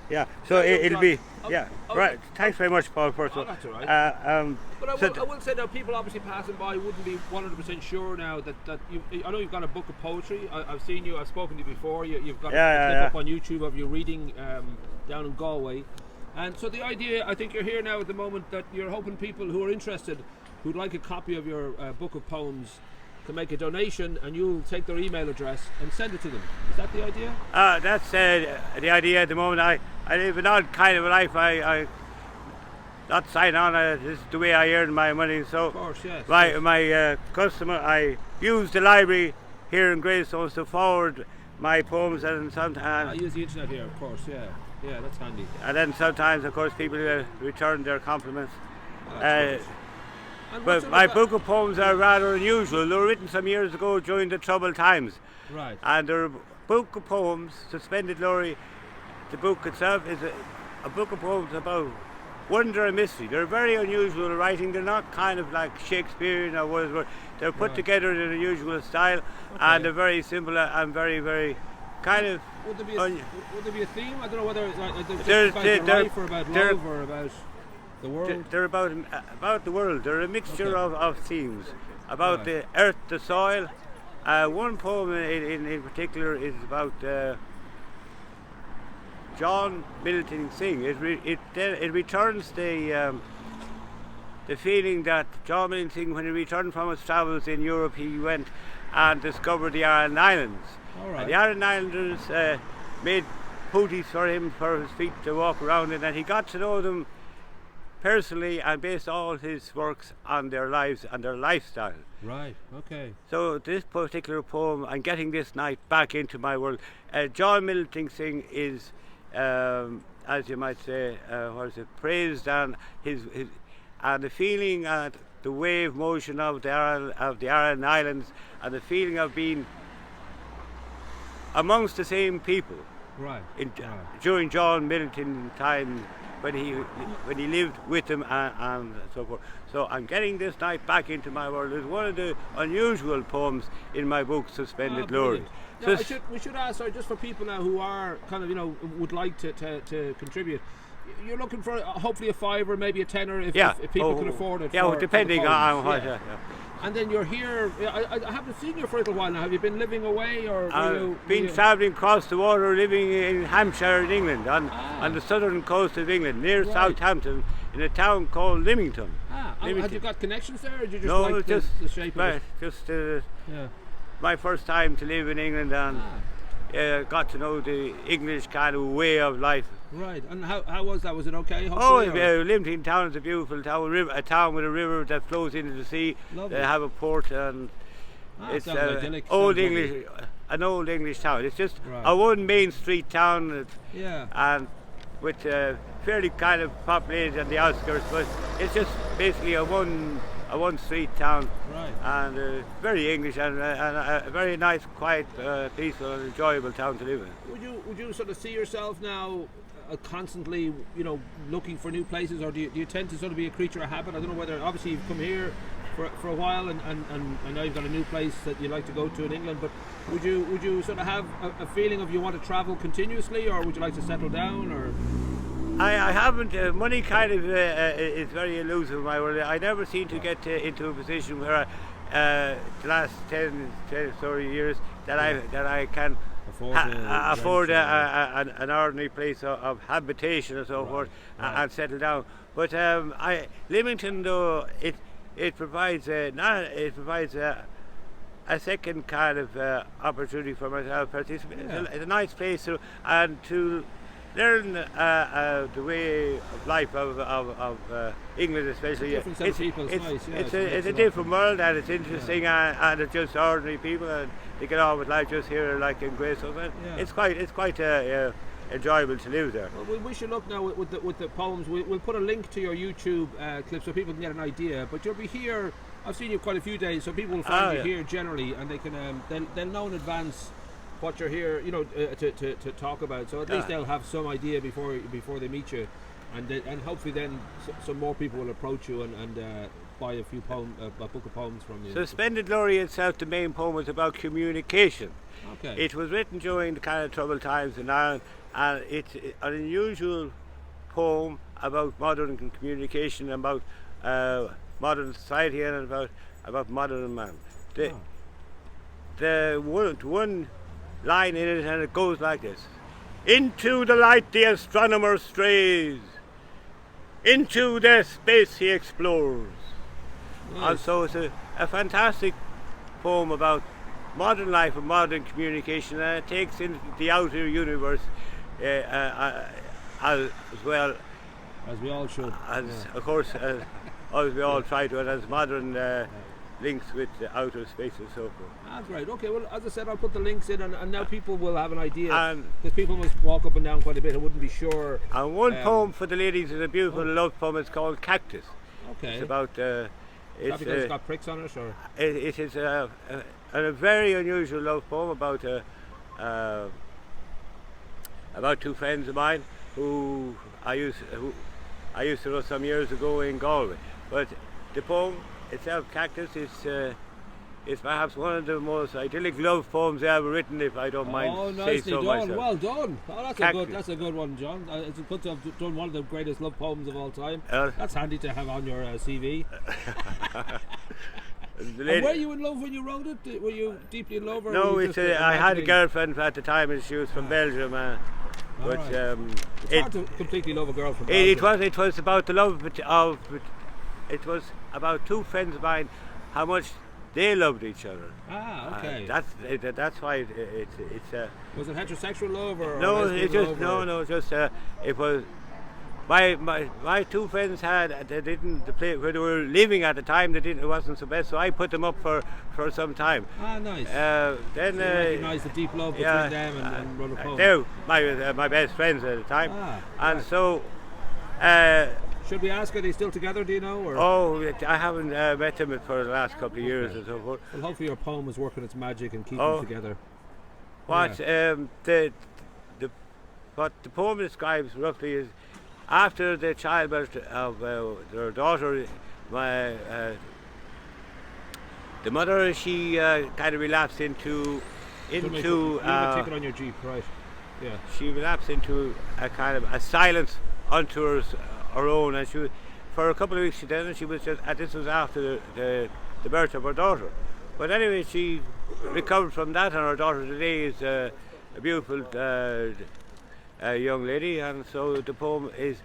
Yeah, so it'll be, yeah, oh, right. Thanks very much, Paul, first of all. that's all right. But I so will say that people obviously passing by wouldn't be 100% sure now that you. I know you've got a book of poetry. I've seen you. I've spoken to you before. You've got a clip up on YouTube of you reading down in Galway, and so the idea, I think you're here now at the moment that you're hoping people who are interested, who'd like a copy of your book of poems, can make a donation, and you'll take their email address and send it to them. Is that the idea? that's the idea at the moment. I live an odd kind of a life. I not sign on. This is the way I earn my money. So of course, yes. My customer, I use the library here in Greystones to forward my poems, and sometimes I use the internet here, of course. Yeah, that's handy. And then sometimes, of course, people return their compliments. But my book of poems are rather unusual. They were written some years ago during the troubled times. Right. And they're a book of poems, Suspended Glory. The book itself is a book of poems about wonder and mystery. They're very unusual writing. They're not kind of like Shakespearean or Wordsworth. They're put together in an unusual style, and they're very simple and very, very kind of. Would there be a theme? I don't know whether it's about your life or about love or about the world. They're about the world. They're a mixture of themes about the earth, the soil. One poem in particular is about John Milton Synge. It returns the feeling that John Milton Synge, when he returned from his travels in Europe, he went and discovered the Aran Islands. All right. And the Aran Islanders made pooties for him, for his feet to walk around in, and he got to know them personally and based all his works on their lives and their lifestyle. Right, okay. So this particular poem, I'm getting this night back into my world. John Milton Synge is, as you might say, praised, and his and the feeling and the wave motion of the Aran Islands, and the feeling of being amongst the same people. Right. During John Milton time, when he lived with them and so forth. So I'm getting this night back into my world. It's one of the unusual poems in my book, Suspended Glory. No, we should ask, sorry, just for people now who are kind of, would like to contribute. You're looking for hopefully a $5 or maybe a $10 if people can afford it. Yeah, depending on what. Yeah. And then you're here. I haven't seen you for a little while now. Have you been living away, or I've been travelling across the water, living in Hampshire in England, on the southern coast of England, near Southampton, in a town called Leamington. Have you got connections there, or do you just the shape of it? Just my first time to live in England, and got to know the English kind of way of life. Right, and how was that? Was it okay? Leamington town is a beautiful town, a town with a river that flows into the sea. Lovely. They have a port, and it's an old English town. It's just a one main street town, and with fairly kind of populated on the outskirts, but it's just basically a one street town, and very English, and a very nice, quiet, peaceful, and enjoyable town to live in. Would you sort of see yourself now constantly, looking for new places, or do you tend to sort of be a creature of habit? I don't know whether, obviously you've come here for a while, and now you've got a new place that you like to go to in England, but would you sort of have a feeling of you want to travel continuously, or would you like to settle down, or? I haven't. Money kind of is very elusive in my world. I never seem to get into a position where the last 10 years that I can afford an ordinary place of habitation and so forth, and settle down. But Leamington, though, it provides a second kind of opportunity for myself. It's a nice place to learn the way of life of England, especially. Different set of people. It's a different world, and it's interesting, and it's just ordinary people, and they get on with life just here, like in Greystones. It's quite enjoyable to live there. Well, we should look now with the poems. We'll put a link to your YouTube clip so people can get an idea. But you'll be here. I've seen you quite a few days, so people will find you here generally, and they can they'll know in advance what you're here, to talk about. So at least they'll have some idea before they meet you. And hopefully then some more people will approach you and buy a book of poems from you. Suspended Glory itself, the main poem was about communication. Okay. It was written during the kind of troubled times in Ireland, and it's an unusual poem about modern communication, about modern society, and about modern man. The one line in it, and it goes like this: into the light the astronomer strays, into the space he explores. Nice. And so it's a fantastic poem about modern life and modern communication, and it takes in the outer universe as well. As we all should. Of course, as we all try to, and as modern links with the outer space and so forth. Ah, great. Okay, well, as I said, I'll put the links in, and now people will have an idea. And because people must walk up and down quite a bit and wouldn't be sure. And one poem for the ladies is a beautiful love poem. It's called Cactus. Okay. It's about. It's because it's got pricks on it, or? It is a very unusual love poem about two friends of mine who I used to know some years ago in Galway. But the poem itself, Cactus, is perhaps one of the most idyllic love poems ever written, if I don't mind saying so myself. Well done. Oh, that's a good one, John. It's good to have done one of the greatest love poems of all time. That's handy to have on your CV. And were you in love when you wrote it? Were you deeply in love? Or no, I had a imagining? girlfriend at the time, and she was from Belgium. But it's hard to completely love a girl from Belgium. It was about the love of it was about two friends of mine, how much they loved each other. Ah, okay. That's why it's was it heterosexual love or no? lesbian love, No. Just it was. My two friends they didn't the place where they were living at the time. It wasn't so best, so I put them up for some time. Ah, nice. Then so you recognise the deep love between them and wrote a poem. They were my best friends at the time, and right. so. Should we ask, are they still together, do you know? Or? Oh, I haven't met them for the last couple of years or so forth. Well, hopefully your poem is working its magic and keeping them together. What what the poem describes roughly is, after the childbirth of their daughter, the mother, she kind of relapsed into you have a ticket on your Jeep, right? Yeah. She relapsed into a kind of a silence unto her own, and she, for a couple of weeks she was just, and this was after the birth of her daughter. But anyway, she recovered from that, and her daughter today is a beautiful young lady, and so the poem is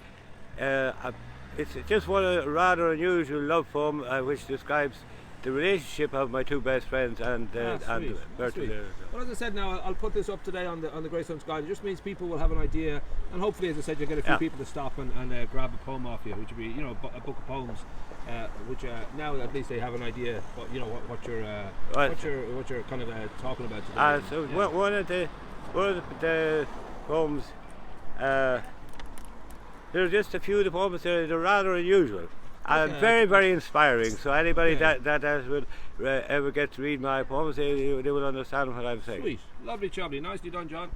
it's just one rather unusual love poem which describes the relationship of my two best friends and the birth of their. Well, as I said, now I'll put this up today on the Greystones guide. It just means people will have an idea, and hopefully, as I said, you'll get a few people to stop and grab a poem off you, which would be, you know, a book of poems. Which now at least they have an idea what what you're kind of talking about today. So one of the poems. There are just a few of the poems. They're rather unusual and very inspiring. So anybody that will ever get to read my poems, they will understand what I'm saying. Sweet, lovely, nicely done, John.